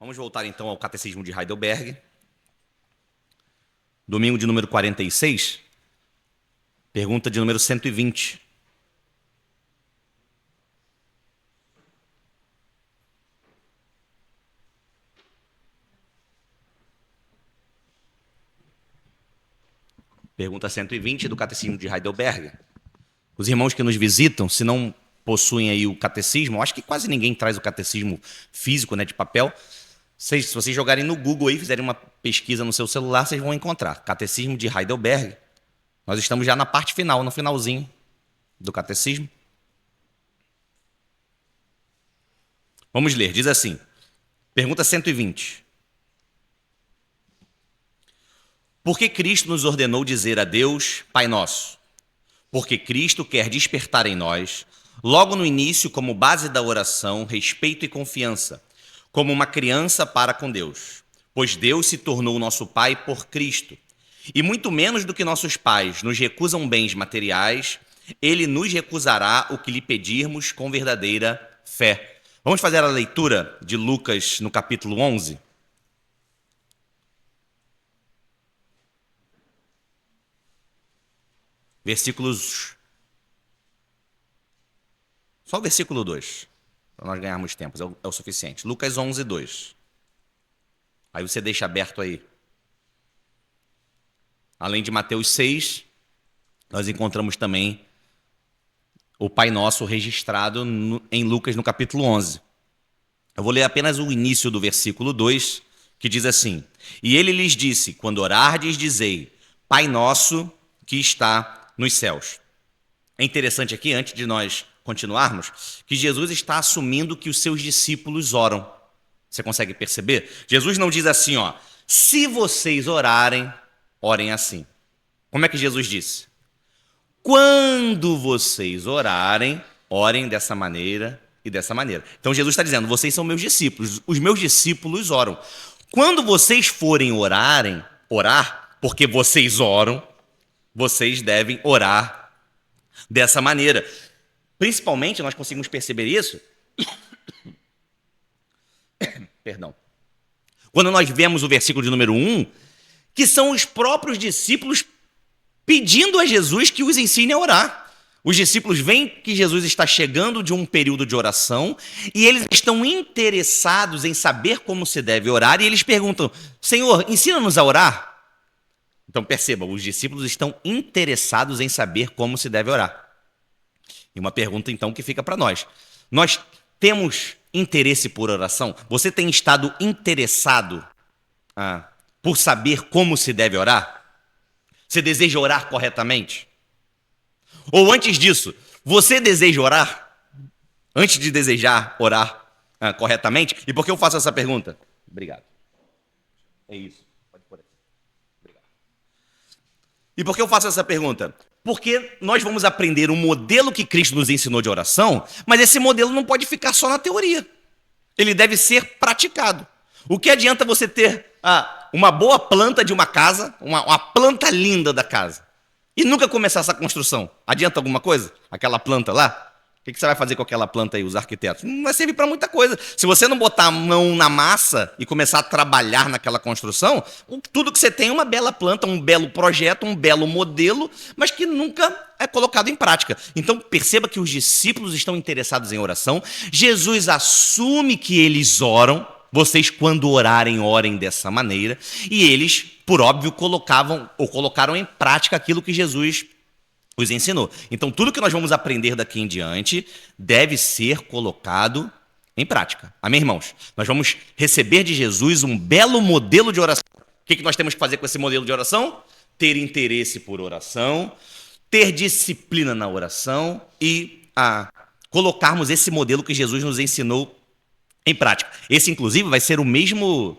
Vamos voltar então ao Catecismo de Heidelberg. Domingo de número 46, pergunta de número 120. Pergunta 120 do Catecismo de Heidelberg. Os irmãos que nos visitam, se não possuem aí o catecismo, acho que quase ninguém traz o catecismo físico, né, de papel. Se vocês jogarem no Google aí, fizerem uma pesquisa no seu celular, vocês vão encontrar. Catecismo de Heidelberg. Nós estamos já na parte final, no finalzinho do catecismo. Vamos ler, diz assim, pergunta 120. Por que Cristo nos ordenou dizer a Deus, Pai Nosso? Porque Cristo quer despertar em nós, logo no início, como base da oração, respeito e confiança, como uma criança para com Deus. Pois Deus se tornou nosso Pai por Cristo. E muito menos do que nossos pais nos recusam bens materiais, Ele nos recusará o que lhe pedirmos com verdadeira fé. Vamos fazer a leitura de Lucas no capítulo 11? Versículos... Só o versículo 2, para nós ganharmos tempo, é o suficiente. Lucas 11, 2. Aí você deixa aberto aí. Além de Mateus 6, nós encontramos também o Pai Nosso registrado em Lucas no capítulo 11. Eu vou ler apenas o início do versículo 2, que diz assim: E ele lhes disse, quando orardes, dizei, Pai Nosso que está nos céus. É interessante aqui, antes de nós continuarmos, que Jesus está assumindo que os seus discípulos oram. Você consegue perceber? Jesus não diz assim, ó, se vocês orarem, orem assim. Como é que Jesus disse? Quando vocês orarem, orem dessa maneira e dessa maneira. Então Jesus está dizendo, vocês são meus discípulos, os meus discípulos oram. Quando vocês forem orar, porque vocês oram, vocês devem orar dessa maneira. Principalmente, nós conseguimos perceber isso, perdão, quando nós vemos o versículo de número 1, que são os próprios discípulos pedindo a Jesus que os ensine a orar. Os discípulos veem que Jesus está chegando de um período de oração e eles estão interessados em saber como se deve orar e eles perguntam, Senhor, ensina-nos a orar? Então perceba, os discípulos estão interessados em saber como se deve orar. E uma pergunta então que fica para nós. Nós temos interesse por oração? Você tem estado interessado por saber como se deve orar? Você deseja orar corretamente? Ou antes disso, você deseja orar? Antes de desejar orar corretamente? E por que eu faço essa pergunta? Obrigado. É isso. Pode pôr aqui. Obrigado. E por que eu faço essa pergunta? Porque nós vamos aprender um modelo que Cristo nos ensinou de oração, mas esse modelo não pode ficar só na teoria. Ele deve ser praticado. O que adianta você ter uma boa planta de uma casa, uma planta linda da casa, e nunca começar essa construção? Adianta alguma coisa? Aquela planta lá? O que você vai fazer com aquela planta aí, os arquitetos? Não vai servir para muita coisa. Se você não botar a mão na massa e começar a trabalhar naquela construção, tudo que você tem é uma bela planta, um belo projeto, um belo modelo, mas que nunca é colocado em prática. Então perceba que os discípulos estão interessados em oração. Jesus assume que eles oram. Vocês, quando orarem, orem dessa maneira. E eles, por óbvio, colocaram em prática aquilo que Jesus os ensinou. Então, tudo que nós vamos aprender daqui em diante deve ser colocado em prática. Amém, irmãos? Nós vamos receber de Jesus um belo modelo de oração. O que nós temos que fazer com esse modelo de oração? Ter interesse por oração, ter disciplina na oração e colocarmos esse modelo que Jesus nos ensinou em prática. Esse, inclusive, vai ser o mesmo,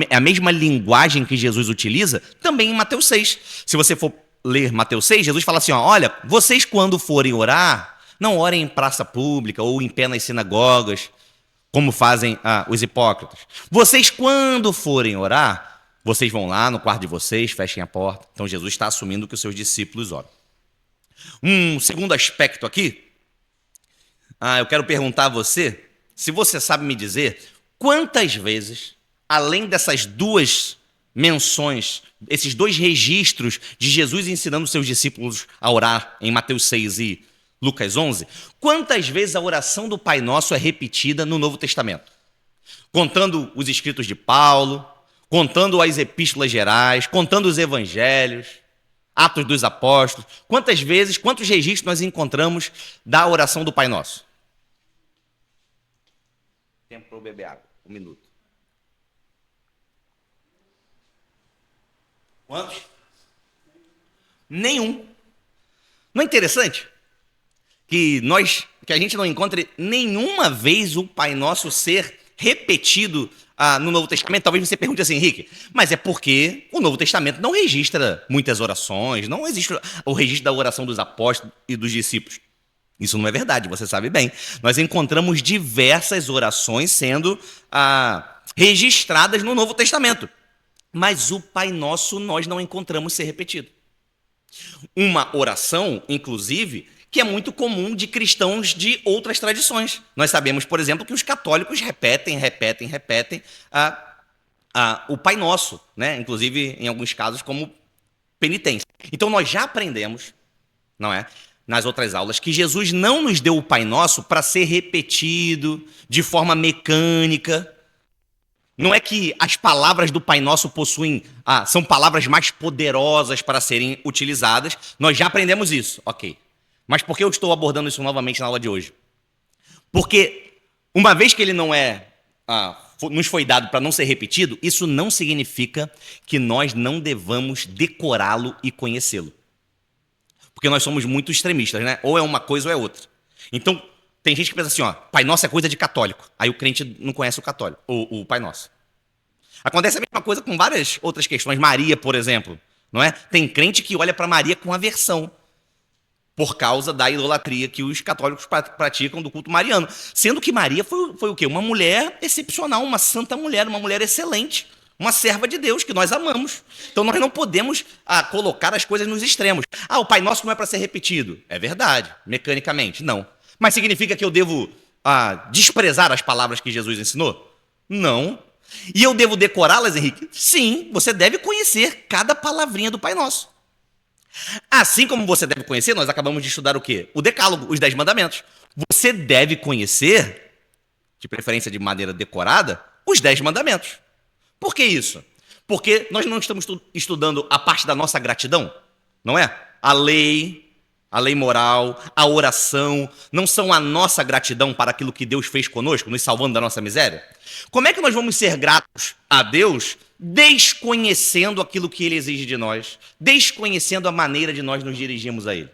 é a mesma linguagem que Jesus utiliza também em Mateus 6. Se você for ler Mateus 6, Jesus fala assim, ó, olha, vocês quando forem orar, não orem em praça pública ou em pé nas sinagogas, como fazem os hipócritas. Vocês quando forem orar, vocês vão lá no quarto de vocês, fechem a porta. Então Jesus está assumindo que os seus discípulos oram. Um segundo aspecto aqui, eu quero perguntar a você, se você sabe me dizer, quantas vezes além dessas duas menções, esses dois registros de Jesus ensinando seus discípulos a orar em Mateus 6 e Lucas 11, quantas vezes a oração do Pai Nosso é repetida no Novo Testamento? Contando os escritos de Paulo, contando as epístolas gerais, contando os evangelhos, Atos dos Apóstolos. Quantas vezes, quantos registros nós encontramos da oração do Pai Nosso? Tempo para eu beber água, 1 minuto. Quantos? Nenhum. Não é interessante que a gente não encontre nenhuma vez o Pai Nosso ser repetido no Novo Testamento? Talvez você pergunte assim, Henrique, mas é porque o Novo Testamento não registra muitas orações, não existe o registro da oração dos apóstolos e dos discípulos. Isso não é verdade, você sabe bem. Nós encontramos diversas orações sendo registradas no Novo Testamento. Mas o Pai Nosso nós não encontramos ser repetido. Uma oração, inclusive, que é muito comum de cristãos de outras tradições. Nós sabemos, por exemplo, que os católicos repetem o Pai Nosso, né? Inclusive, em alguns casos, como penitência. Então, nós já aprendemos, não é, nas outras aulas, que Jesus não nos deu o Pai Nosso para ser repetido de forma mecânica. Não é que as palavras do Pai Nosso são palavras mais poderosas para serem utilizadas. Nós já aprendemos isso, ok. Mas por que eu estou abordando isso novamente na aula de hoje? Porque uma vez que ele não nos foi dado para não ser repetido, isso não significa que nós não devamos decorá-lo e conhecê-lo. Porque nós somos muito extremistas, né? Ou é uma coisa ou é outra. Então, tem gente que pensa assim, Pai Nosso é coisa de católico. Aí o crente não conhece o católico, o Pai Nosso. Acontece a mesma coisa com várias outras questões. Maria, por exemplo, não é? Tem crente que olha para Maria com aversão por causa da idolatria que os católicos praticam do culto mariano. Sendo que Maria foi o quê? Uma mulher excepcional, uma santa mulher, uma mulher excelente, uma serva de Deus que nós amamos. Então nós não podemos colocar as coisas nos extremos. O Pai Nosso não é para ser repetido. É verdade, mecanicamente, não. Mas significa que eu devo desprezar as palavras que Jesus ensinou? Não. E eu devo decorá-las, Henrique? Sim, você deve conhecer cada palavrinha do Pai Nosso. Assim como você deve conhecer, nós acabamos de estudar o quê? O Decálogo, os 10 mandamentos. Você deve conhecer, de preferência de maneira decorada, os 10 mandamentos. Por que isso? Porque nós não estamos estudando a parte da nossa gratidão, não é? A lei moral, a oração, não são a nossa gratidão para aquilo que Deus fez conosco, nos salvando da nossa miséria? Como é que nós vamos ser gratos a Deus desconhecendo aquilo que Ele exige de nós, desconhecendo a maneira de nós nos dirigirmos a Ele?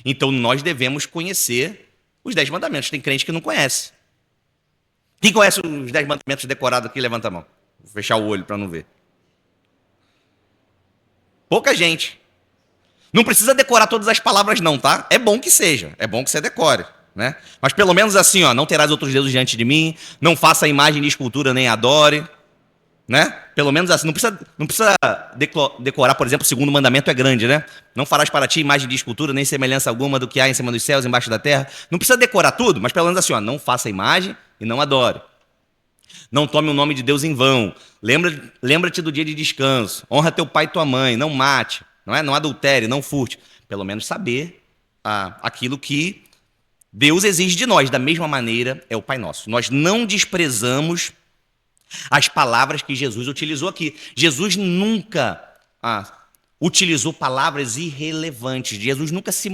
Então nós devemos conhecer os 10 mandamentos. Tem crente que não conhece. Quem conhece os 10 mandamentos decorados aqui, levanta a mão. Vou fechar o olho para não ver. Pouca gente. Não precisa decorar todas as palavras não, tá? É bom que seja, é bom que você decore, né? Mas pelo menos assim, não terás outros deuses diante de mim, não faça imagem de escultura nem adore, né? Pelo menos assim, não precisa decorar, por exemplo, o segundo mandamento é grande, né? Não farás para ti imagem de escultura nem semelhança alguma do que há em cima dos céus, embaixo da terra. Não precisa decorar tudo, mas pelo menos assim, não faça imagem e não adore. Não tome o nome de Deus em vão. Lembra-te do dia de descanso. Honra teu pai e tua mãe, não mate. Não adultere, não furte. Pelo menos saber aquilo que Deus exige de nós. Da mesma maneira é o Pai Nosso. Nós não desprezamos as palavras que Jesus utilizou aqui. Jesus nunca utilizou palavras irrelevantes. Jesus nunca se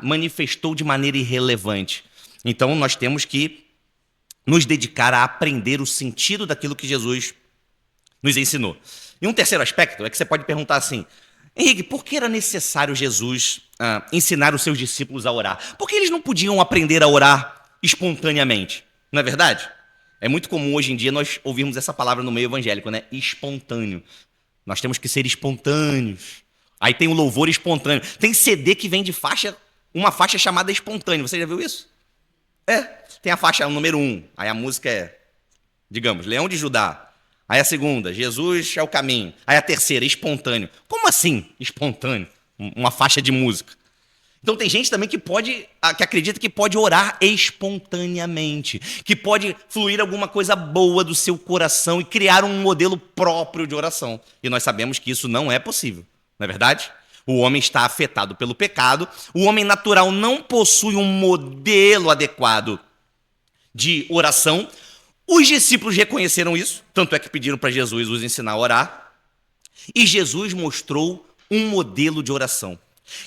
manifestou de maneira irrelevante. Então nós temos que nos dedicar a aprender o sentido daquilo que Jesus nos ensinou. E um terceiro aspecto é que você pode perguntar assim, Henrique, por que era necessário Jesus ensinar os seus discípulos a orar? Por que eles não podiam aprender a orar espontaneamente? Não é verdade? É muito comum hoje em dia nós ouvirmos essa palavra no meio evangélico, né? Espontâneo. Nós temos que ser espontâneos. Aí tem o louvor espontâneo. Tem CD que vem de uma faixa chamada espontâneo. Você já viu isso? Tem a faixa número 1. Aí a música é, digamos, Leão de Judá. Aí a segunda, Jesus é o caminho. Aí a terceira, espontâneo. Como assim espontâneo? Uma faixa de música. Então tem gente também que acredita que pode orar espontaneamente, que pode fluir alguma coisa boa do seu coração e criar um modelo próprio de oração. E nós sabemos que isso não é possível, não é verdade? O homem está afetado pelo pecado, o homem natural não possui um modelo adequado de oração. Os discípulos reconheceram isso, tanto é que pediram para Jesus os ensinar a orar, e Jesus mostrou um modelo de oração.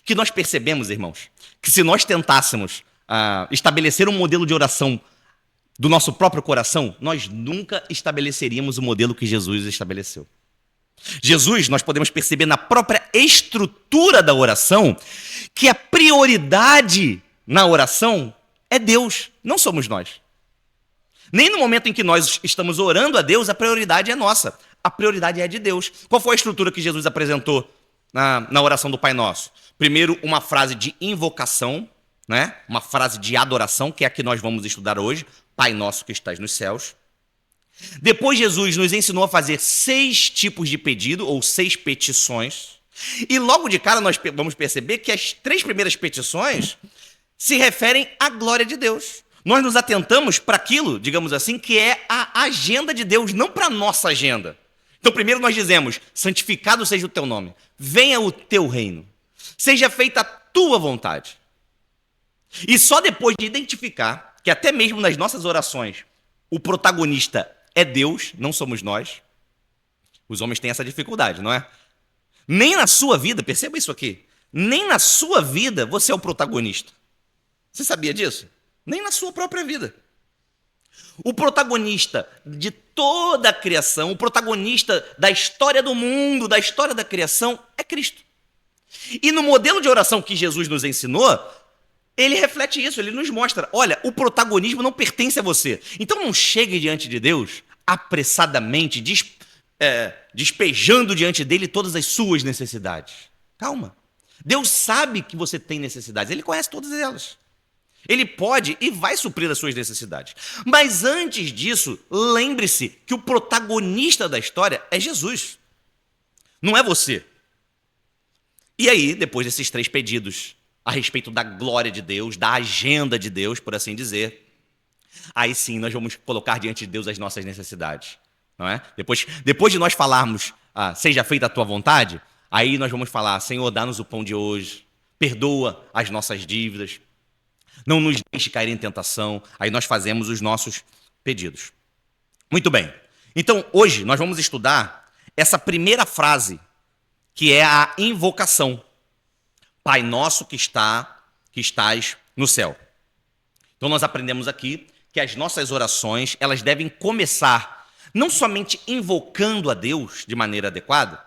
Que nós percebemos, irmãos, que se nós tentássemos estabelecer um modelo de oração do nosso próprio coração, nós nunca estabeleceríamos o modelo que Jesus estabeleceu. Jesus, nós podemos perceber na própria estrutura da oração que a prioridade na oração é Deus, não somos nós. Nem no momento em que nós estamos orando a Deus, a prioridade é nossa. A prioridade é de Deus. Qual foi a estrutura que Jesus apresentou na oração do Pai Nosso? Primeiro, uma frase de invocação, né? Uma frase de adoração, que é a que nós vamos estudar hoje. Pai Nosso que estás nos céus. Depois, Jesus nos ensinou a fazer 6 tipos de pedido, ou 6 petições. E logo de cara nós vamos perceber que as 3 primeiras petições se referem à glória de Deus. Nós nos atentamos para aquilo, digamos assim, que é a agenda de Deus, não para a nossa agenda. Então, primeiro nós dizemos, santificado seja o teu nome, venha o teu reino, seja feita a tua vontade. E só depois de identificar que até mesmo nas nossas orações, o protagonista é Deus, não somos nós. Os homens têm essa dificuldade, não é? Nem na sua vida, perceba isso aqui, nem na sua vida você é o protagonista. Você sabia disso? Nem na sua própria vida. O protagonista de toda a criação, o protagonista da história do mundo, da história da criação, é Cristo. E no modelo de oração que Jesus nos ensinou, ele reflete isso, ele nos mostra, olha, o protagonismo não pertence a você. Então não chegue diante de Deus apressadamente, despejando diante dele todas as suas necessidades. Calma. Deus sabe que você tem necessidades, ele conhece todas elas. Ele pode e vai suprir as suas necessidades. Mas antes disso, lembre-se que o protagonista da história é Jesus. Não é você. E aí, depois desses 3 pedidos a respeito da glória de Deus, da agenda de Deus, por assim dizer, aí sim nós vamos colocar diante de Deus as nossas necessidades. Não é? Depois de nós falarmos, seja feita a tua vontade, aí nós vamos falar, Senhor, dá-nos o pão de hoje, perdoa as nossas dívidas, não nos deixe cair em tentação. Aí nós fazemos os nossos pedidos. Muito bem. Então, hoje nós vamos estudar essa primeira frase, que é a invocação. Pai nosso que estás no céu. Então nós aprendemos aqui que as nossas orações, elas devem começar não somente invocando a Deus de maneira adequada,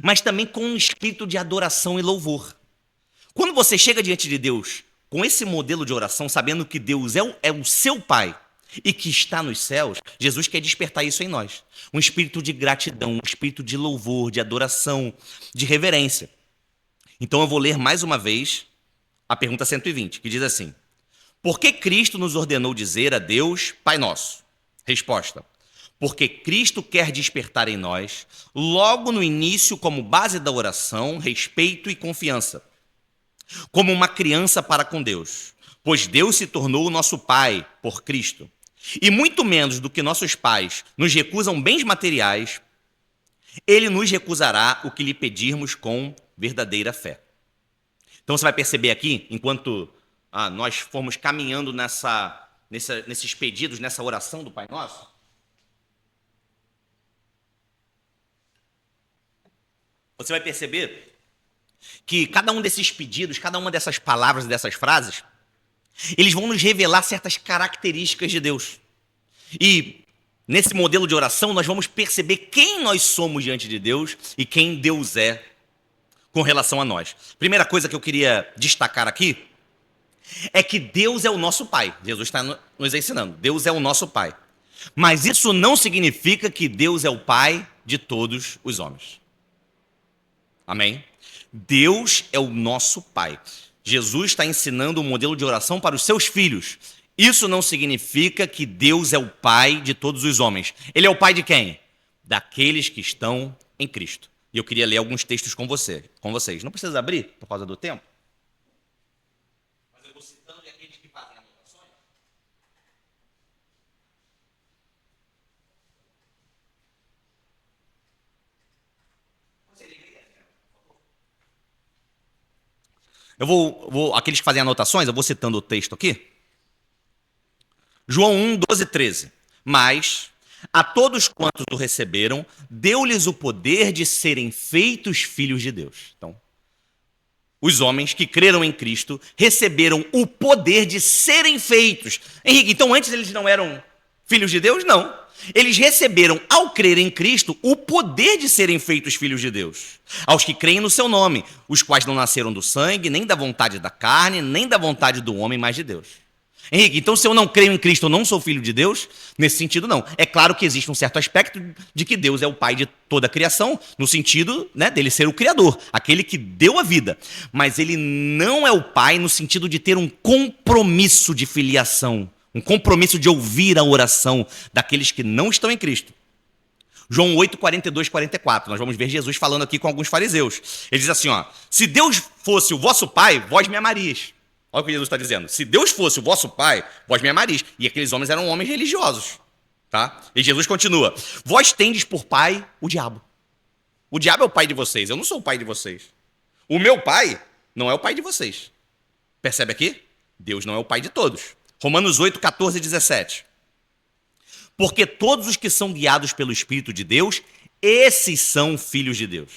mas também com um espírito de adoração e louvor. Quando você chega diante de Deus com esse modelo de oração, sabendo que Deus é o seu Pai e que está nos céus, Jesus quer despertar isso em nós. Um espírito de gratidão, um espírito de louvor, de adoração, de reverência. Então eu vou ler mais uma vez a pergunta 120, que diz assim: por que Cristo nos ordenou dizer a Deus, Pai Nosso? Resposta: porque Cristo quer despertar em nós, logo no início, como base da oração, respeito e confiança, como uma criança para com Deus, pois Deus se tornou o nosso Pai por Cristo. E muito menos do que nossos pais nos recusam bens materiais, Ele nos recusará o que lhe pedirmos com verdadeira fé. Então você vai perceber aqui, enquanto nós formos caminhando nesses pedidos, nessa oração do Pai Nosso, você vai perceber que cada um desses pedidos, cada uma dessas palavras e dessas frases, eles vão nos revelar certas características de Deus. E nesse modelo de oração nós vamos perceber quem nós somos diante de Deus e quem Deus é com relação a nós. Primeira coisa que eu queria destacar aqui é que Deus é o nosso Pai. Jesus está nos ensinando. Deus é o nosso Pai. Mas isso não significa que Deus é o Pai de todos os homens. Amém? Deus é o nosso Pai. Jesus está ensinando um modelo de oração para os seus filhos. Isso não significa que Deus é o Pai de todos os homens. Ele é o Pai de quem? Daqueles que estão em Cristo. E eu queria ler alguns textos com vocês. Não precisa abrir, por causa do tempo. Aqueles que fazem anotações, eu vou citando o texto aqui. João 1, 12, 13. Mas a todos quantos o receberam, deu-lhes o poder de serem feitos filhos de Deus. Então, os homens que creram em Cristo receberam o poder de serem feitos. Henrique, então antes eles não eram filhos de Deus? Não. Eles receberam, ao crer em Cristo, o poder de serem feitos filhos de Deus. Aos que creem no seu nome, os quais não nasceram do sangue, nem da vontade da carne, nem da vontade do homem, mas de Deus. Henrique, então se eu não creio em Cristo, eu não sou filho de Deus? Nesse sentido, não. É claro que existe um certo aspecto de que Deus é o pai de toda a criação, no sentido, né, dele ser o criador, aquele que deu a vida. Mas ele não é o pai no sentido de ter um compromisso de filiação, um compromisso de ouvir a oração daqueles que não estão em Cristo. João 8, 42, 44. Nós vamos ver Jesus falando aqui com alguns fariseus. Ele diz assim, ó: se Deus fosse o vosso pai, vós me amarias. Olha o que Jesus está dizendo. Se Deus fosse o vosso pai, vós me amarias. E aqueles homens eram homens religiosos. Tá? E Jesus continua: vós tendes por pai o diabo. O diabo é o pai de vocês. Eu não sou o pai de vocês. O meu pai não é o pai de vocês. Percebe aqui? Deus não é o pai de todos. Romanos 8, 14 e 17. Porque todos os que são guiados pelo Espírito de Deus, esses são filhos de Deus.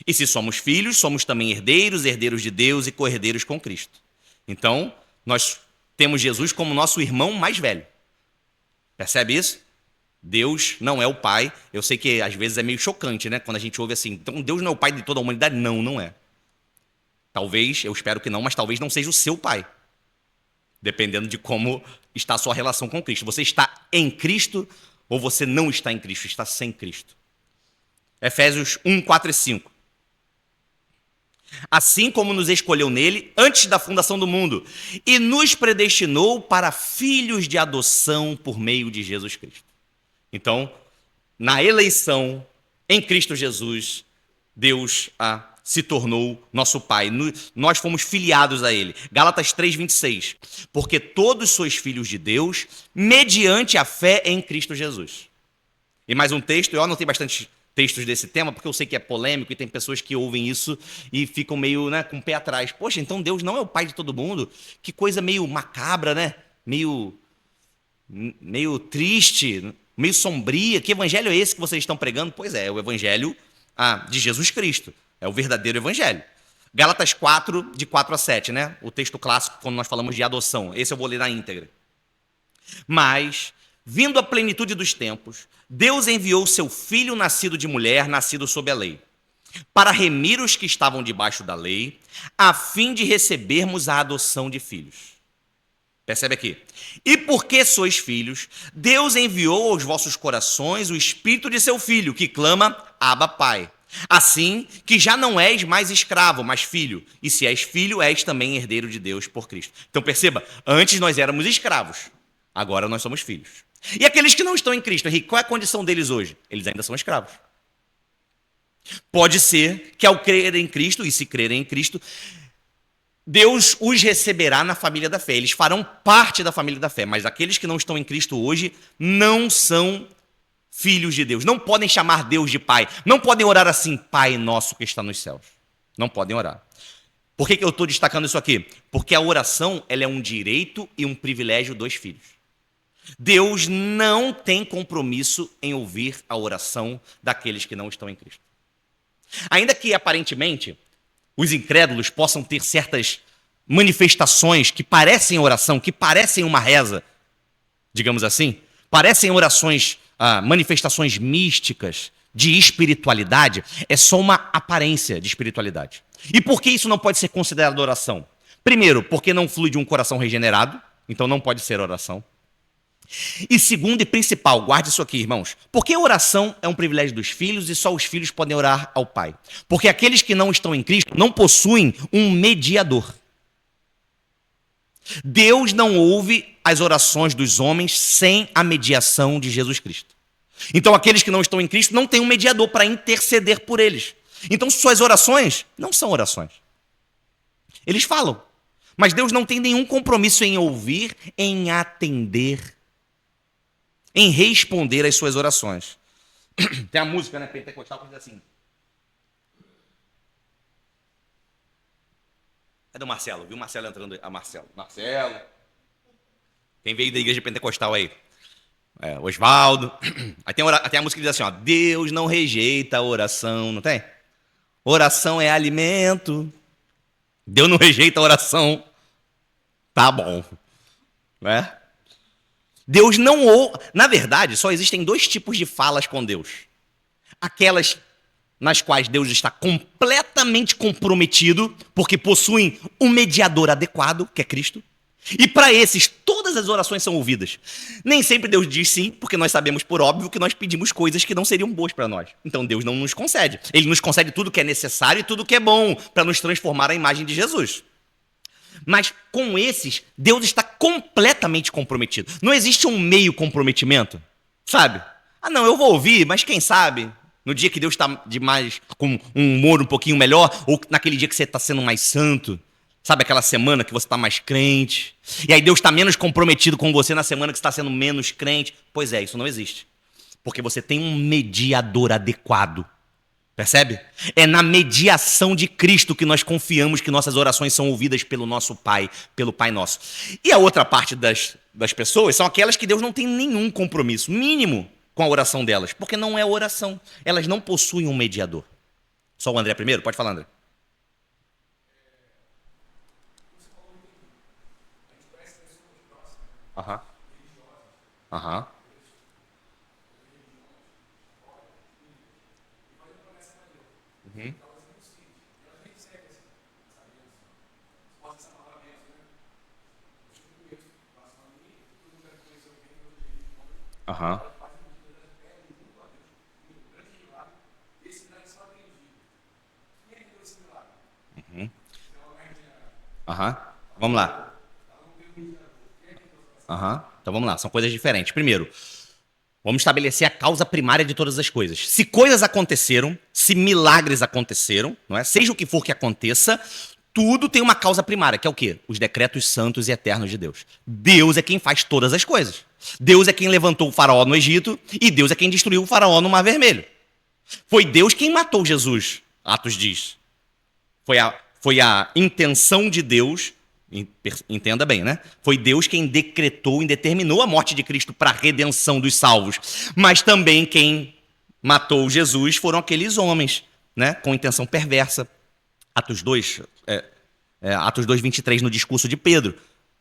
E se somos filhos, somos também herdeiros, herdeiros de Deus e co-herdeiros com Cristo. Então, nós temos Jesus como nosso irmão mais velho. Percebe isso? Deus não é o pai. Eu sei que às vezes é meio chocante, né? Quando a gente ouve assim, então Deus não é o pai de toda a humanidade? Não, não é. Talvez, eu espero que não, mas talvez não seja o seu pai. Dependendo de como está a sua relação com Cristo. Você está em Cristo ou você não está em Cristo, está sem Cristo. Efésios 1, 4 e 5. Assim como nos escolheu nele antes da fundação do mundo e nos predestinou para filhos de adoção por meio de Jesus Cristo. Então, na eleição em Cristo Jesus, Deus se tornou nosso Pai. Nós fomos filiados a Ele. Gálatas 3:26. Porque todos sois filhos de Deus mediante a fé em Cristo Jesus. E mais um texto, eu anotei bastante textos desse tema, porque eu sei que é polêmico e tem pessoas que ouvem isso e ficam meio, né, com o pé atrás. Poxa, então Deus não é o pai de todo mundo? Que coisa meio macabra, né? Meio triste, meio sombria. Que evangelho é esse que vocês estão pregando? Pois é o evangelho de Jesus Cristo. É o verdadeiro evangelho. Gálatas 4, de 4 a 7, né? O texto clássico, quando nós falamos de adoção. Esse eu vou ler na íntegra. Mas, vindo a plenitude dos tempos, Deus enviou seu filho nascido de mulher, nascido sob a lei, para remir os que estavam debaixo da lei, a fim de recebermos a adoção de filhos. Percebe aqui? E porque sois filhos, Deus enviou aos vossos corações o espírito de seu filho, que clama, Abba, Pai. Assim que já não és mais escravo, mas filho. E se és filho, és também herdeiro de Deus por Cristo. Então perceba, antes nós éramos escravos, agora nós somos filhos. E aqueles que não estão em Cristo, Henrique, qual é a condição deles hoje? Eles ainda são escravos. Pode ser que ao crerem em Cristo, e se crerem em Cristo, Deus os receberá na família da fé. Eles farão parte da família da fé. Mas aqueles que não estão em Cristo hoje não são filhos de Deus. Não podem chamar Deus de Pai. Não podem orar assim, Pai nosso que está nos céus. Não podem orar. Por que eu estou destacando isso aqui? Porque a oração ela é um direito e um privilégio dos filhos. Deus não tem compromisso em ouvir a oração daqueles que não estão em Cristo. Ainda que, aparentemente, os incrédulos possam ter certas manifestações que parecem oração, que parecem uma reza, digamos assim, parecem orações, manifestações místicas de espiritualidade, é só uma aparência de espiritualidade. E por que isso não pode ser considerado oração? Primeiro, porque não flui de um coração regenerado, então não pode ser oração. E segundo e principal, guarde isso aqui, irmãos, porque a oração é um privilégio dos filhos e só os filhos podem orar ao Pai. Porque aqueles que não estão em Cristo não possuem um mediador. Deus não ouve as orações dos homens sem a mediação de Jesus Cristo. Então aqueles que não estão em Cristo não têm um mediador para interceder por eles. Então suas orações não são orações. Eles falam, mas Deus não tem nenhum compromisso em ouvir, em atender, em responder às suas orações. Tem a música, né, pentecostal, que diz assim: Cadê o Marcelo? Viu o Marcelo entrando aí? Ah, Marcelo. Marcelo. Quem veio da igreja pentecostal aí? Osvaldo. Aí tem a música que diz assim, ó. Deus não rejeita a oração, não tem? Oração é alimento. Deus não rejeita a oração. Tá bom. Né? Deus não ouve. Na verdade, só existem dois tipos de falas com Deus. Aquelas nas quais Deus está completamente comprometido, porque possuem um mediador adequado, que é Cristo. E para esses, todas as orações são ouvidas. Nem sempre Deus diz sim, porque nós sabemos por óbvio que nós pedimos coisas que não seriam boas para nós. Então Deus não nos concede. Ele nos concede tudo que é necessário e tudo que é bom para nos transformar à imagem de Jesus. Mas com esses, Deus está completamente comprometido. Não existe um meio comprometimento, sabe? Ah, não, eu vou ouvir, mas quem sabe? No dia que Deus está com um humor um pouquinho melhor, ou naquele dia que você está sendo mais santo, sabe aquela semana que você está mais crente? E aí Deus está menos comprometido com você na semana que você está sendo menos crente? Pois é, isso não existe. Porque você tem um mediador adequado. Percebe? É na mediação de Cristo que nós confiamos que nossas orações são ouvidas pelo nosso Pai, pelo Pai Nosso. E a outra parte das pessoas são aquelas que Deus não tem nenhum compromisso mínimo com a oração delas, porque não é oração. Elas não possuem um mediador. Só o André primeiro? Pode falar, André. Aham. Aham. Uhum. Aham. Uhum. Aham. Vamos lá. Aham. Então vamos lá, são coisas diferentes. Primeiro, vamos estabelecer a causa primária de todas as coisas. Se coisas aconteceram, se milagres aconteceram, não é? Seja o que for que aconteça, tudo tem uma causa primária, que é o quê? Os decretos santos e eternos de Deus. Deus é quem faz todas as coisas. Deus é quem levantou o faraó no Egito e Deus é quem destruiu o faraó no Mar Vermelho. Foi Deus quem matou Jesus, Atos diz. Foi a intenção de Deus, entenda bem, né? Foi Deus quem decretou e determinou a morte de Cristo para a redenção dos salvos. Mas também quem matou Jesus foram aqueles homens, né? Com intenção perversa. Atos 2, Atos 2, 23, no discurso de Pedro.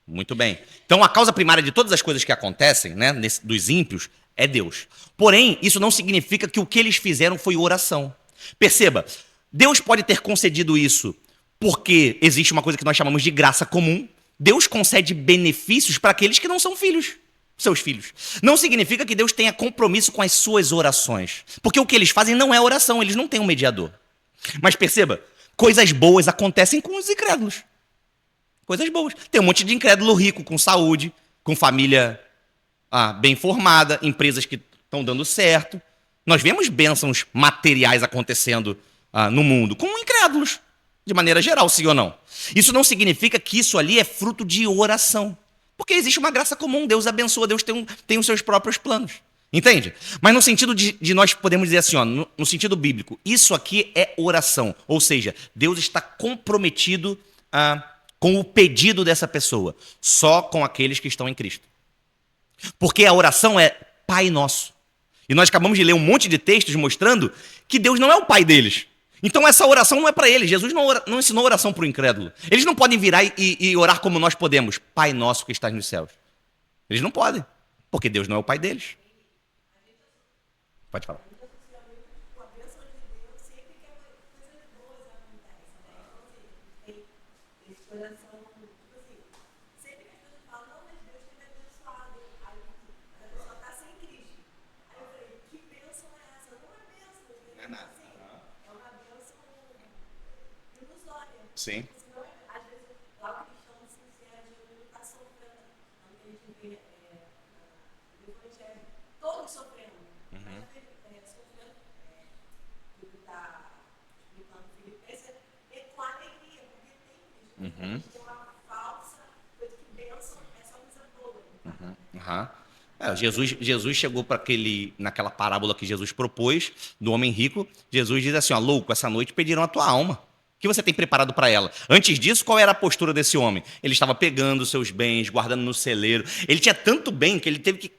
Muito bem. Então a causa primária de todas as coisas que acontecem, né, dos ímpios, é Deus. Porém, isso não significa que o que eles fizeram foi oração. Perceba, Deus pode ter concedido isso porque existe uma coisa que nós chamamos de graça comum. Deus concede benefícios para aqueles que não são filhos, seus filhos. Não significa que Deus tenha compromisso com as suas orações. Porque o que eles fazem não é oração, eles não têm um mediador. Mas perceba, coisas boas acontecem com os incrédulos. Coisas boas. Tem um monte de incrédulo rico, com saúde, com família bem formada, empresas que estão dando certo. Nós vemos bênçãos materiais acontecendo no mundo com incrédulos, de maneira geral, sim ou não? Isso não significa que isso ali é fruto de oração. Porque existe uma graça comum, Deus abençoa, Deus tem os seus próprios planos. Entende? Mas no sentido de nós podemos dizer assim, ó, no sentido bíblico, isso aqui é oração. Ou seja, Deus está comprometido com o pedido dessa pessoa, só com aqueles que estão em Cristo. Porque a oração é Pai Nosso. E nós acabamos de ler um monte de textos mostrando que Deus não é o Pai deles. Então essa oração não é para eles. Jesus não ensinou oração para o incrédulo. Eles não podem virar e orar como nós podemos. Pai Nosso que estás nos céus. Eles não podem, porque Deus não é o Pai deles. Pode falar. Sim. Uhum. Uhum. Jesus chegou para naquela parábola que Jesus propôs, do homem rico. Jesus diz assim: ó, louco, essa noite pediram a tua alma. O que você tem preparado para ela? Antes disso, qual era a postura desse homem? Ele estava pegando seus bens, guardando no celeiro. Ele tinha tanto bem que ele teve que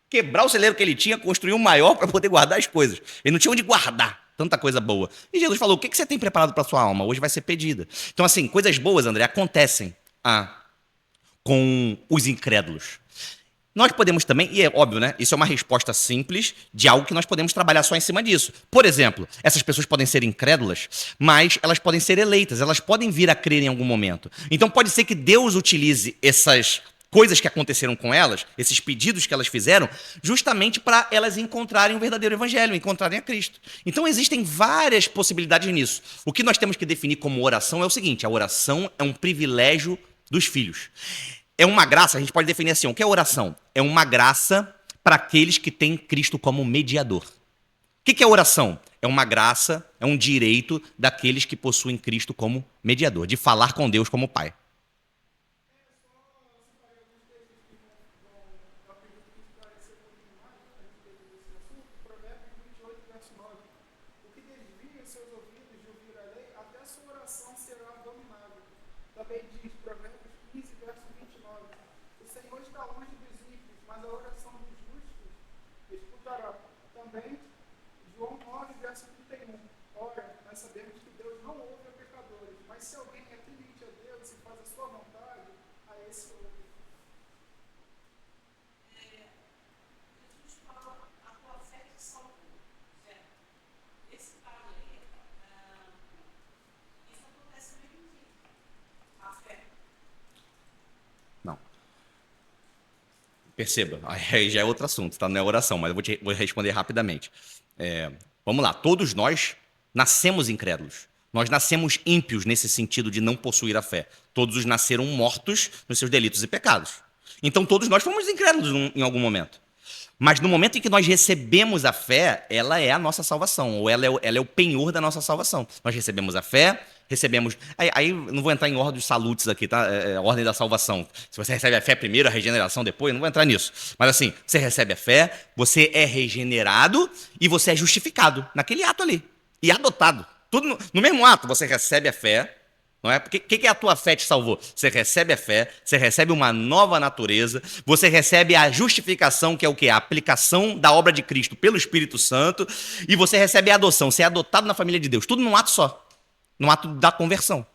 quebrar o celeiro que ele tinha, construir um maior para poder guardar as coisas. Ele não tinha onde guardar tanta coisa boa. E Jesus falou: o que você tem preparado para sua alma? Hoje vai ser pedida. Então, assim, coisas boas, André, acontecem com os incrédulos. Nós podemos também, e é óbvio, né? Isso é uma resposta simples de algo que nós podemos trabalhar só em cima disso. Por exemplo, essas pessoas podem ser incrédulas, mas elas podem ser eleitas, elas podem vir a crer em algum momento. Então pode ser que Deus utilize essas coisas que aconteceram com elas, esses pedidos que elas fizeram, justamente para elas encontrarem o verdadeiro evangelho, encontrarem a Cristo. Então existem várias possibilidades nisso. O que nós temos que definir como oração é o seguinte: a oração é um privilégio dos filhos. É uma graça, a gente pode definir assim: o que é oração? É uma graça para aqueles que têm Cristo como mediador. O que é oração? É uma graça, é um direito daqueles que possuem Cristo como mediador, de falar com Deus como Pai. Não. Perceba, aí já é outro assunto, tá? Não é oração, mas eu vou responder rapidamente. Vamos lá, todos nós nascemos incrédulos. Nós nascemos ímpios nesse sentido de não possuir a fé. Todos nasceram mortos nos seus delitos e pecados. Então todos nós fomos incrédulos em algum momento. Mas no momento em que nós recebemos a fé, ela é a nossa salvação, ou ela é o penhor da nossa salvação. Nós recebemos a fé, recebemos... Aí não vou entrar em ordem dos salutes aqui, tá? Ordem da salvação. Se você recebe a fé primeiro, a regeneração depois, não vou entrar nisso. Mas assim, você recebe a fé, você é regenerado e você é justificado naquele ato ali. E adotado. Tudo no mesmo ato, você recebe a fé. Não é? O que a tua fé te salvou? Você recebe a fé, você recebe uma nova natureza, você recebe a justificação, que é o quê? A aplicação da obra de Cristo pelo Espírito Santo, e você recebe a adoção, você é adotado na família de Deus. Tudo num ato só, num ato da conversão.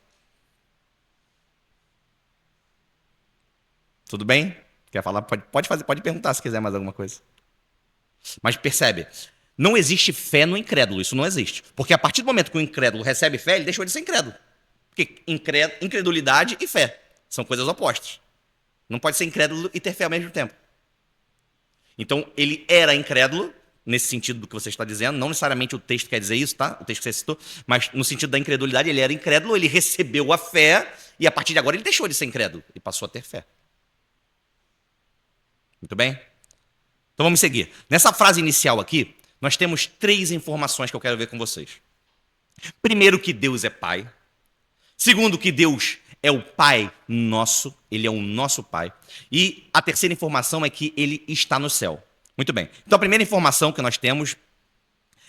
Tudo bem? Quer falar? Pode perguntar se quiser mais alguma coisa. Mas percebe, não existe fé no incrédulo, isso não existe. Porque a partir do momento que o incrédulo recebe fé, ele deixou de ser incrédulo. Porque incredulidade e fé são coisas opostas. Não pode ser incrédulo e ter fé ao mesmo tempo. Então, ele era incrédulo, nesse sentido do que você está dizendo, não necessariamente o texto quer dizer isso, tá? O texto que você citou, mas no sentido da incredulidade, ele era incrédulo, ele recebeu a fé, e a partir de agora ele deixou de ser incrédulo e passou a ter fé. Muito bem? Então vamos seguir. Nessa frase inicial aqui, nós temos 3 informações que eu quero ver com vocês. Primeiro, que Deus é Pai. Segundo, que Deus é o Pai nosso, Ele é o nosso Pai. E a terceira informação é que Ele está no céu. Muito bem. Então a primeira informação que nós temos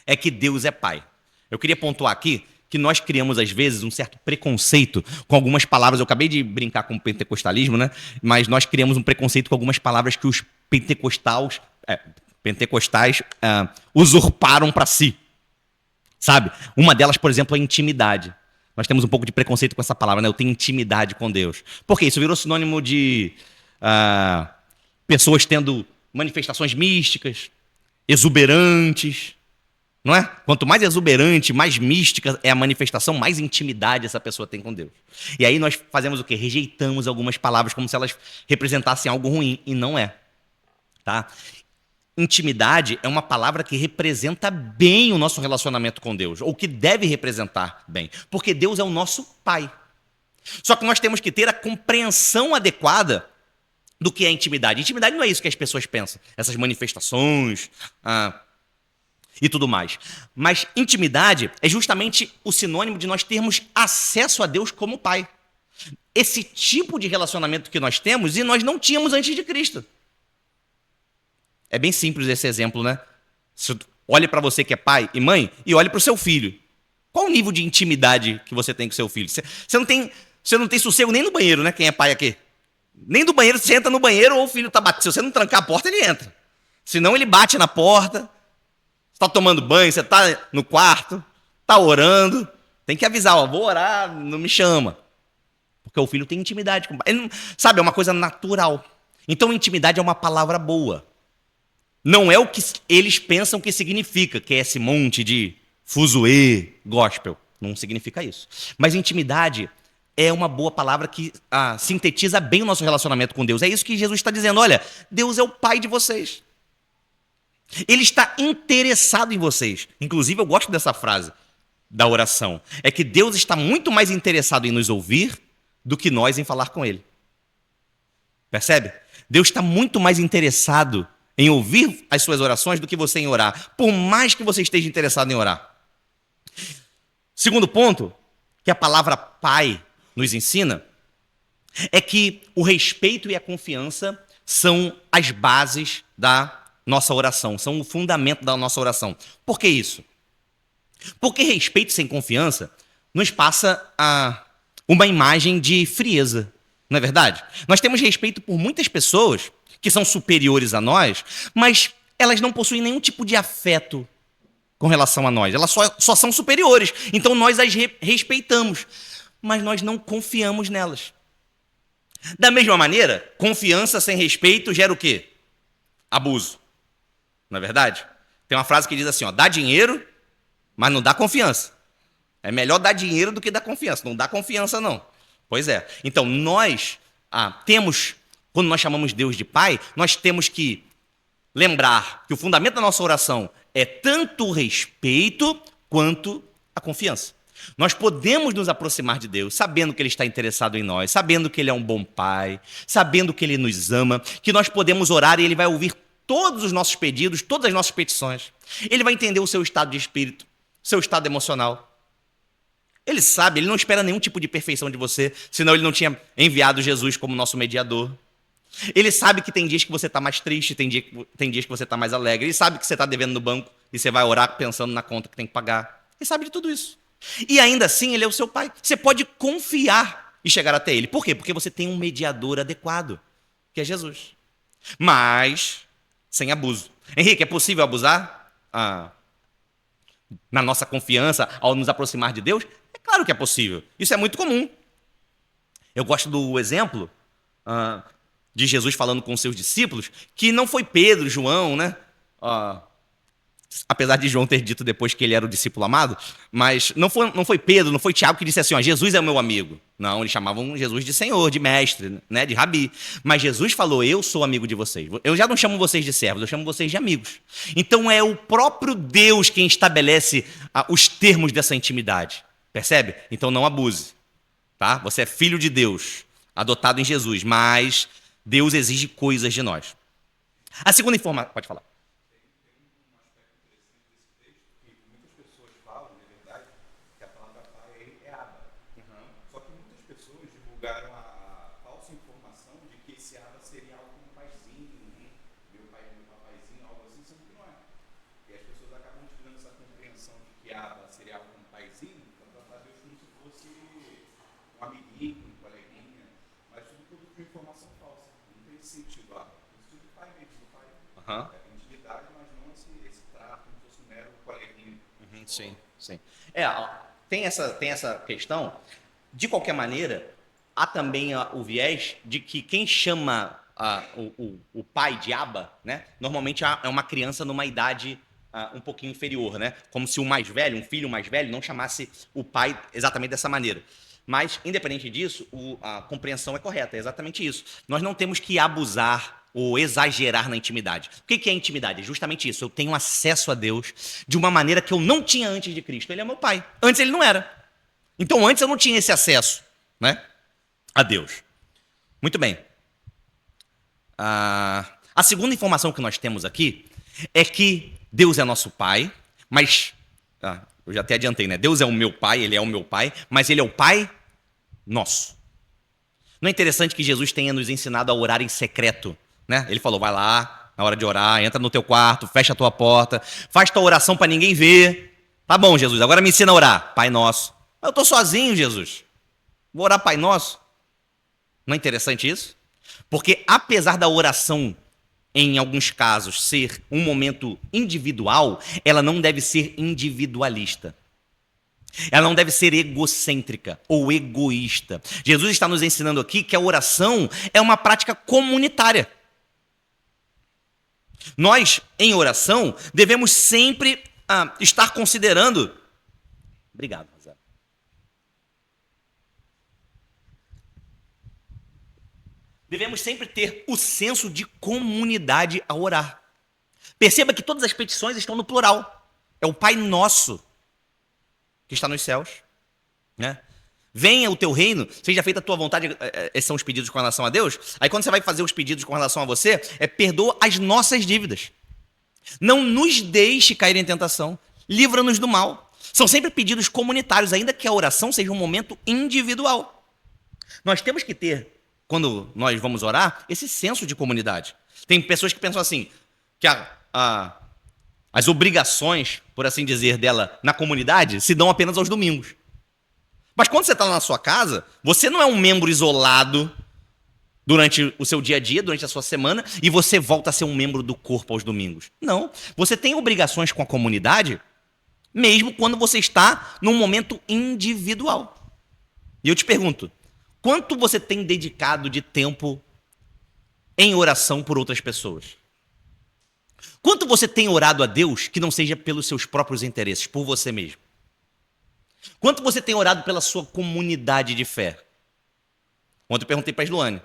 é que Deus é Pai. Eu queria pontuar aqui que nós criamos, às vezes, um certo preconceito com algumas palavras. Eu acabei de brincar com o pentecostalismo, né? Mas nós criamos um preconceito com algumas palavras que os pentecostais usurparam para si. Sabe? Uma delas, por exemplo, é intimidade. Nós temos um pouco de preconceito com essa palavra, né? Eu tenho intimidade com Deus. Por quê? Isso virou sinônimo de pessoas tendo manifestações místicas, exuberantes, não é? Quanto mais exuberante, mais mística é a manifestação, mais intimidade essa pessoa tem com Deus. E aí nós fazemos o quê? Rejeitamos algumas palavras como se elas representassem algo ruim, e não é. Tá? Intimidade é uma palavra que representa bem o nosso relacionamento com Deus, ou que deve representar bem, porque Deus é o nosso Pai. Só que nós temos que ter a compreensão adequada do que é intimidade. Intimidade não é isso que as pessoas pensam, essas manifestações e tudo mais. Mas intimidade é justamente o sinônimo de nós termos acesso a Deus como Pai. Esse tipo de relacionamento que nós temos e nós não tínhamos antes de Cristo. É bem simples esse exemplo, né? Olhe para você que é pai e mãe e olhe para o seu filho. Qual o nível de intimidade que você tem com seu filho? Você não tem sossego nem no banheiro, né? Quem é pai aqui? Nem do banheiro, você entra no banheiro ou o filho está batendo. Se você não trancar a porta, ele entra. Senão ele bate na porta. Você está tomando banho, você está no quarto, está orando. Tem que avisar, ó, vou orar, não me chama. Porque o filho tem intimidade com o pai. Ele não, sabe, é uma coisa natural. Então, intimidade é uma palavra boa. Não é o que eles pensam que significa, que é esse monte de fuzuê, gospel. Não significa isso. Mas intimidade é uma boa palavra que sintetiza bem o nosso relacionamento com Deus. É isso que Jesus está dizendo. Olha, Deus é o pai de vocês. Ele está interessado em vocês. Inclusive, eu gosto dessa frase da oração. É que Deus está muito mais interessado em nos ouvir do que nós em falar com Ele. Percebe? Deus está muito mais interessado em ouvir as suas orações do que você em orar, por mais que você esteja interessado em orar. Segundo ponto, que a palavra pai nos ensina, é que o respeito e a confiança são as bases da nossa oração, são o fundamento da nossa oração. Por que isso? Porque respeito sem confiança nos passa uma imagem de frieza, não é verdade? Nós temos respeito por muitas pessoas que são superiores a nós, mas elas não possuem nenhum tipo de afeto com relação a nós. Elas só são superiores. Então nós as respeitamos, mas nós não confiamos nelas. Da mesma maneira, confiança sem respeito gera o quê? Abuso. Não é verdade? Tem uma frase que diz assim, ó, dá dinheiro, mas não dá confiança. É melhor dar dinheiro do que dar confiança. Não dá confiança, não. Pois é. Então, nós temos, quando nós chamamos Deus de Pai, nós temos que lembrar que o fundamento da nossa oração é tanto o respeito quanto a confiança. Nós podemos nos aproximar de Deus sabendo que Ele está interessado em nós, sabendo que Ele é um bom Pai, sabendo que Ele nos ama, que nós podemos orar e Ele vai ouvir todos os nossos pedidos, todas as nossas petições. Ele vai entender o seu estado de espírito, o seu estado emocional. Ele sabe, Ele não espera nenhum tipo de perfeição de você, senão Ele não tinha enviado Jesus como nosso mediador. Ele sabe que tem dias que você está mais triste, tem dias que você está mais alegre. Ele sabe que você está devendo no banco e você vai orar pensando na conta que tem que pagar. Ele sabe de tudo isso. E ainda assim, Ele é o seu Pai. Você pode confiar e chegar até Ele. Por quê? Porque você tem um mediador adequado, que é Jesus. Mas sem abuso. Henrique, é possível abusar na nossa confiança ao nos aproximar de Deus? É claro que é possível. Isso é muito comum. Eu gosto do exemplo de Jesus falando com os seus discípulos, que não foi Pedro, João, né? Apesar de João ter dito depois que ele era o discípulo amado, mas não foi Pedro, não foi Tiago que disse assim, ó, Jesus é o meu amigo. Não, eles chamavam Jesus de Senhor, de mestre, né, de rabi. Mas Jesus falou, eu sou amigo de vocês. Eu já não chamo vocês de servos, eu chamo vocês de amigos. Então é o próprio Deus quem estabelece os termos dessa intimidade. Percebe? Então não abuse. Tá? Você é filho de Deus, adotado em Jesus, mas Deus exige coisas de nós. A segunda informação... Pode falar. Intimidade, mas não esse trato, como se fosse um mero coleguinha. Sim, sim. Tem essa questão. De qualquer maneira, há também o viés de que quem chama o pai de Abba, né, normalmente é uma criança numa idade um pouquinho inferior, né? Como se o mais velho, um filho mais velho, não chamasse o pai exatamente dessa maneira. Mas, independente disso, a compreensão é correta, é exatamente isso. Nós não temos que abusar ou exagerar na intimidade. O que é intimidade? É justamente isso. Eu tenho acesso a Deus de uma maneira que eu não tinha antes de Cristo. Ele é meu pai. Antes ele não era. Então antes eu não tinha esse acesso, né, a Deus. Muito bem. A segunda informação que nós temos aqui é que Deus é nosso pai, mas... eu já até adiantei, né? Deus é o meu pai, Ele é o meu pai, mas Ele é o pai nosso. Não é interessante que Jesus tenha nos ensinado a orar em secreto, né? Ele falou, vai lá, na hora de orar, entra no teu quarto, fecha a tua porta, faz tua oração para ninguém ver, Tá bom, Jesus, agora me ensina a orar. Pai Nosso. Eu estou sozinho, Jesus. Vou orar Pai Nosso. Não é interessante isso? Porque apesar da oração, em alguns casos, ser um momento individual, ela não deve ser individualista. Ela não deve ser egocêntrica ou egoísta. Jesus está nos ensinando aqui que a oração é uma prática comunitária. Nós, em oração, devemos sempre estar considerando... Obrigado, Rosário. Devemos sempre ter o senso de comunidade ao orar. Perceba que todas as petições estão no plural. É o Pai Nosso que está nos céus, né? Venha o teu reino, seja feita a tua vontade. Esses são os pedidos com relação a Deus. Aí quando você vai fazer os pedidos com relação a você, perdoa as nossas dívidas. Não nos deixe cair em tentação. Livra-nos do mal. São sempre pedidos comunitários, ainda que a oração seja um momento individual. Nós temos que ter, quando nós vamos orar, esse senso de comunidade. Tem pessoas que pensam assim, que as obrigações, por assim dizer, dela na comunidade se dão apenas aos domingos. Mas quando você está na sua casa, você não é um membro isolado durante o seu dia a dia, durante a sua semana, e você volta a ser um membro do corpo aos domingos. Não. Você tem obrigações com a comunidade, mesmo quando você está num momento individual. E eu te pergunto, quanto você tem dedicado de tempo em oração por outras pessoas? Quanto você tem orado a Deus que não seja pelos seus próprios interesses, por você mesmo? Quanto você tem orado pela sua comunidade de fé? Ontem eu perguntei para a Sluane.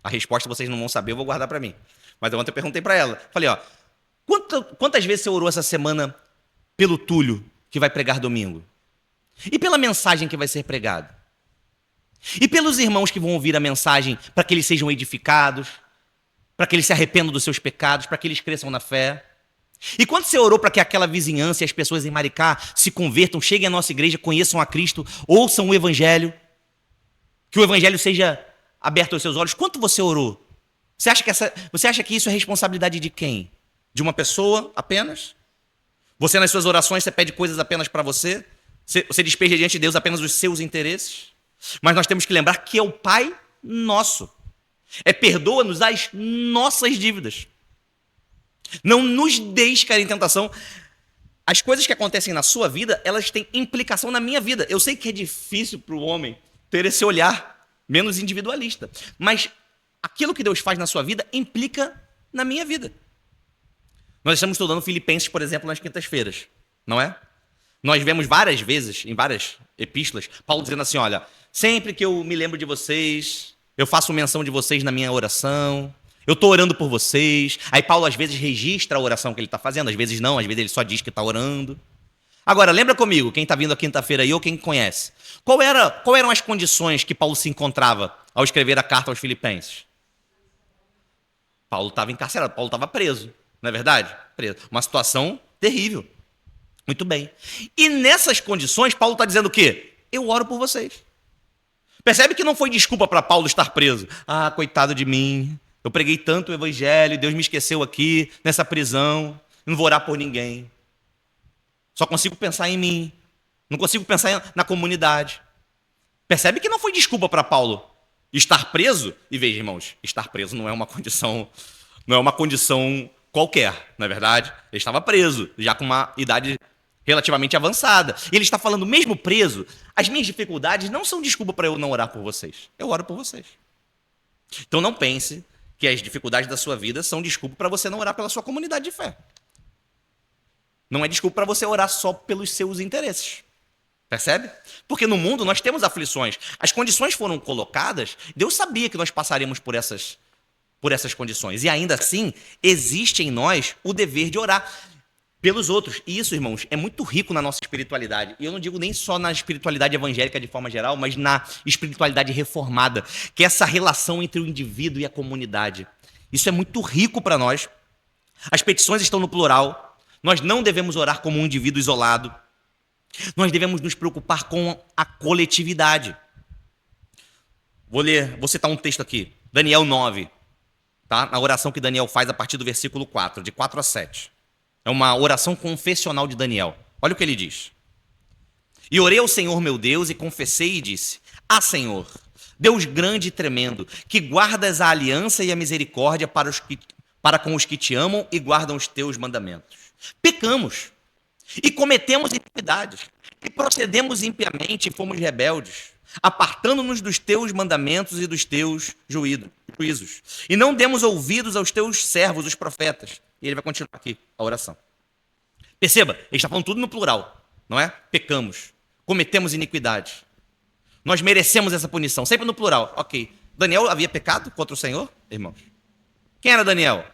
A resposta vocês não vão saber, eu vou guardar para mim. Mas ontem eu perguntei para ela. Falei, quantas vezes você orou essa semana pelo Túlio, que vai pregar domingo? E pela mensagem que vai ser pregada? E pelos irmãos que vão ouvir a mensagem para que eles sejam edificados? Para que eles se arrependam dos seus pecados, para que eles cresçam na fé? E quando você orou para que aquela vizinhança e as pessoas em Maricá se convertam, cheguem à nossa igreja, conheçam a Cristo, ouçam o Evangelho, que o Evangelho seja aberto aos seus olhos, quanto você orou? Você acha que isso é responsabilidade de quem? De uma pessoa apenas? Você nas suas orações, você pede coisas apenas para você? Você despeja diante de Deus apenas os seus interesses? Mas nós temos que lembrar que é o Pai Nosso. Perdoa-nos as nossas dívidas. Não nos deixe cair em tentação. As coisas que acontecem na sua vida, elas têm implicação na minha vida. Eu sei que é difícil para o homem ter esse olhar menos individualista. Mas aquilo que Deus faz na sua vida implica na minha vida. Nós estamos estudando Filipenses, por exemplo, nas quintas-feiras, não é? Nós vemos várias vezes, em várias epístolas, Paulo dizendo assim, olha, sempre que eu me lembro de vocês, eu faço menção de vocês na minha oração, eu estou orando por vocês. Aí Paulo às vezes registra a oração que ele está fazendo, às vezes não, às vezes ele só diz que está orando. Agora, lembra comigo, quem está vindo a quinta-feira aí ou quem conhece, qual eram as condições que Paulo se encontrava ao escrever a carta aos Filipenses? Paulo estava encarcerado, Paulo estava preso, não é verdade? Preso. Uma situação terrível. Muito bem. E nessas condições, Paulo está dizendo o quê? Eu oro por vocês. Percebe que não foi desculpa para Paulo estar preso. Ah, coitado de mim, eu preguei tanto o evangelho, Deus me esqueceu aqui, nessa prisão, não vou orar por ninguém. Só consigo pensar em mim, não consigo pensar na comunidade. Percebe que não foi desculpa para Paulo estar preso? E veja, irmãos, estar preso não é uma condição qualquer, não é verdade? Ele estava preso, já com uma idade relativamente avançada. E ele está falando, mesmo preso, as minhas dificuldades não são desculpa para eu não orar por vocês. Eu oro por vocês. Então não pense que as dificuldades da sua vida são desculpa para você não orar pela sua comunidade de fé. Não é desculpa para você orar só pelos seus interesses. Percebe? Porque no mundo nós temos aflições. As condições foram colocadas, Deus sabia que nós passaríamos por essas condições. E ainda assim, existe em nós o dever de orar pelos outros. E isso, irmãos, é muito rico na nossa espiritualidade. E eu não digo nem só na espiritualidade evangélica de forma geral, mas na espiritualidade reformada, que é essa relação entre o indivíduo e a comunidade. Isso é muito rico para nós. As petições estão no plural. Nós não devemos orar como um indivíduo isolado. Nós devemos nos preocupar com a coletividade. Vou citar um texto aqui. Daniel 9. Tá? A oração que Daniel faz a partir do versículo 4, de 4 a 7. É uma oração confessional de Daniel. Olha o que ele diz. E orei ao Senhor meu Deus e confessei e disse: Ah, Senhor, Deus grande e tremendo, que guardas a aliança e a misericórdia para com os que te amam e guardam os teus mandamentos. Pecamos e cometemos iniquidades e procedemos impiamente e fomos rebeldes, apartando-nos dos teus mandamentos e dos teus juízos. E não demos ouvidos aos teus servos, os profetas. E ele vai continuar aqui a oração. Perceba, ele está falando tudo no plural, não é? Pecamos, cometemos iniquidade. Nós merecemos essa punição, sempre no plural. Ok, Daniel havia pecado contra o Senhor, irmãos? Quem era Daniel?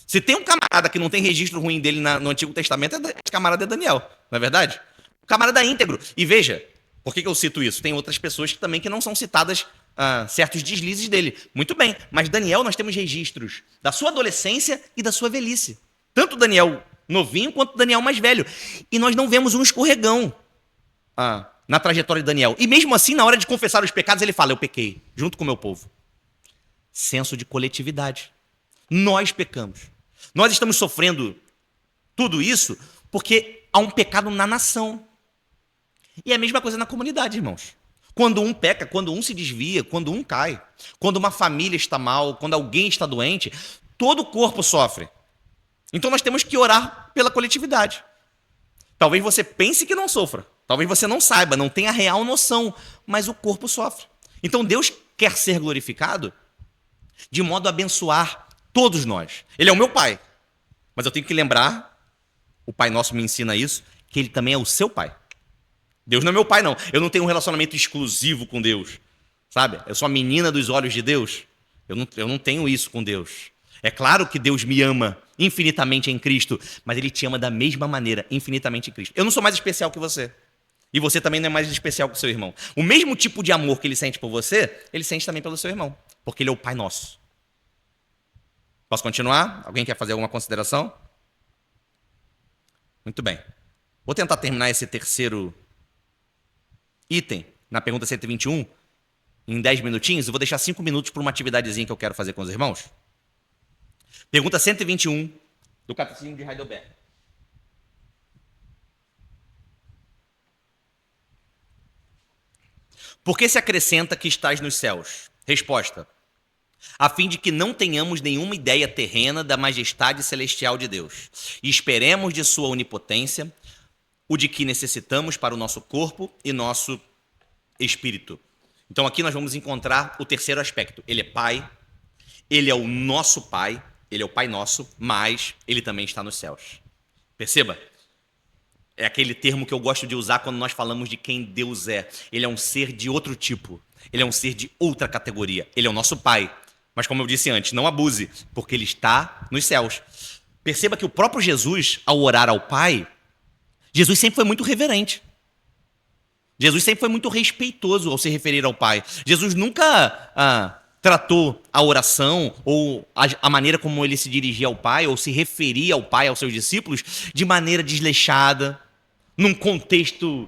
Se tem um camarada que não tem registro ruim dele no Antigo Testamento, esse camarada é Daniel, não é verdade? O camarada íntegro. E veja, por que eu cito isso? Tem outras pessoas que não são citadas certos deslizes dele. Muito bem, mas Daniel nós temos registros da sua adolescência e da sua velhice. Tanto Daniel novinho quanto Daniel mais velho. E nós não vemos um escorregão na trajetória de Daniel. E mesmo assim, na hora de confessar os pecados, ele fala: eu pequei, junto com o meu povo. Senso de coletividade. Nós pecamos. Nós estamos sofrendo tudo isso porque há um pecado na nação. E é a mesma coisa na comunidade, irmãos. Quando um peca, quando um se desvia, quando um cai, quando uma família está mal, quando alguém está doente, todo o corpo sofre. Então nós temos que orar pela coletividade. Talvez você pense que não sofra. Talvez você não saiba, não tenha real noção, mas o corpo sofre. Então Deus quer ser glorificado de modo a abençoar todos nós. Ele é o meu pai, mas eu tenho que lembrar, o Pai Nosso me ensina isso, que ele também é o seu pai. Deus não é meu pai, não. Eu não tenho um relacionamento exclusivo com Deus, sabe? Eu sou a menina dos olhos de Deus. Eu não tenho isso com Deus. É claro que Deus me ama infinitamente em Cristo, mas ele te ama da mesma maneira, infinitamente em Cristo. Eu não sou mais especial que você. E você também não é mais especial que o seu irmão. O mesmo tipo de amor que ele sente por você, ele sente também pelo seu irmão, porque ele é o Pai Nosso. Posso continuar? Alguém quer fazer alguma consideração? Muito bem. Vou tentar terminar esse terceiro item na pergunta 121 em 10 minutinhos. Eu vou deixar 5 minutos para uma atividadezinha que eu quero fazer com os irmãos. Pergunta 121 do Catecismo de Heidelberg. Por que se acrescenta que estás nos céus? Resposta: a fim de que não tenhamos nenhuma ideia terrena da majestade celestial de Deus, e esperemos de sua onipotência o de que necessitamos para o nosso corpo e nosso espírito. Então aqui nós vamos encontrar o terceiro aspecto. Ele é Pai, ele é o nosso Pai, ele é o Pai Nosso, mas ele também está nos céus. Perceba? É aquele termo que eu gosto de usar quando nós falamos de quem Deus é. Ele é um ser de outro tipo, ele é um ser de outra categoria. Ele é o nosso Pai, mas como eu disse antes, não abuse, porque ele está nos céus. Perceba que o próprio Jesus, ao orar ao Pai, Jesus sempre foi muito reverente. Jesus sempre foi muito respeitoso ao se referir ao Pai. Jesus nunca tratou a oração ou a maneira como ele se dirigia ao Pai ou se referia ao Pai, aos seus discípulos, de maneira desleixada, num contexto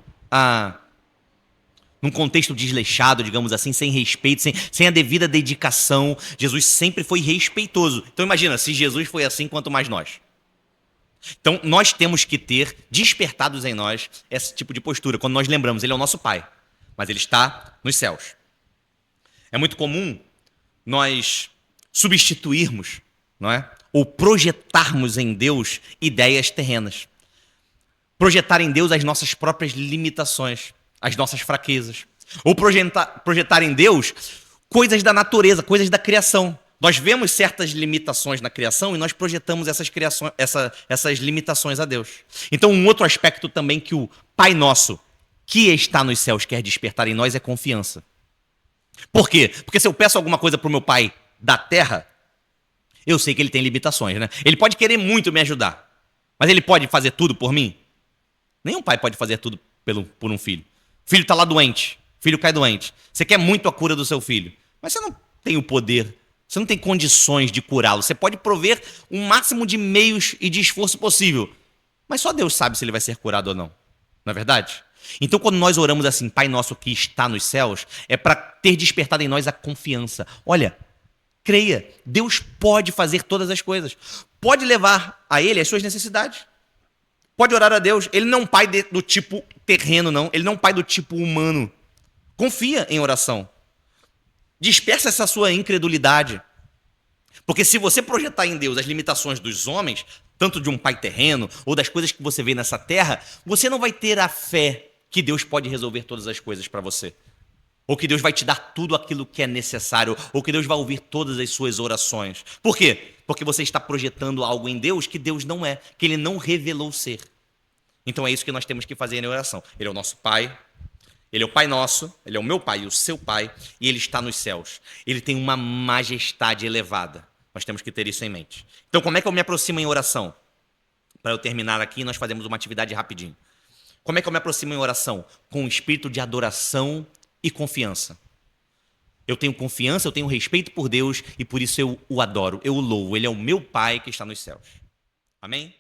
desleixado, digamos assim, sem respeito, sem a devida dedicação. Jesus sempre foi respeitoso. Então imagina, se Jesus foi assim, quanto mais nós. Então, nós temos que ter despertados em nós esse tipo de postura. Quando nós lembramos, ele é o nosso Pai, mas ele está nos céus. É muito comum nós substituirmos, não é? Ou projetarmos em Deus ideias terrenas. Projetar em Deus as nossas próprias limitações, as nossas fraquezas. Ou projetar em Deus coisas da natureza, coisas da criação. Nós vemos certas limitações na criação e nós projetamos essas limitações a Deus. Então, um outro aspecto também que o Pai Nosso, que está nos céus, quer despertar em nós é confiança. Por quê? Porque se eu peço alguma coisa para o meu Pai da terra, eu sei que ele tem limitações, né? Ele pode querer muito me ajudar, mas ele pode fazer tudo por mim? Nenhum pai pode fazer tudo por um filho. O filho está lá doente, o filho cai doente. Você quer muito a cura do seu filho, mas você não tem o poder. Você não tem condições de curá-lo. Você pode prover o máximo de meios e de esforço possível. Mas só Deus sabe se ele vai ser curado ou não. Não é verdade? Então, quando nós oramos assim, Pai Nosso que está nos céus, é para ter despertado em nós a confiança. Olha, creia, Deus pode fazer todas as coisas. Pode levar a Ele as suas necessidades. Pode orar a Deus. Ele não é um pai do tipo terreno, não. Ele não é um pai do tipo humano. Confia em oração. Dispersa essa sua incredulidade. Porque se você projetar em Deus as limitações dos homens, tanto de um pai terreno ou das coisas que você vê nessa terra, você não vai ter a fé que Deus pode resolver todas as coisas para você. Ou que Deus vai te dar tudo aquilo que é necessário, ou que Deus vai ouvir todas as suas orações. Por quê? Porque você está projetando algo em Deus que Deus não é, que Ele não revelou ser. Então é isso que nós temos que fazer em oração. Ele é o nosso Pai, Ele é o Pai nosso, Ele é o meu Pai e o seu Pai, e Ele está nos céus. Ele tem uma majestade elevada. Nós temos que ter isso em mente. Então como é que eu me aproximo em oração? Para eu terminar aqui, nós fazemos uma atividade rapidinho. Como é que eu me aproximo em oração? Com um espírito de adoração e confiança. Eu tenho confiança, eu tenho respeito por Deus e por isso eu o adoro, eu o louvo. Ele é o meu Pai que está nos céus. Amém?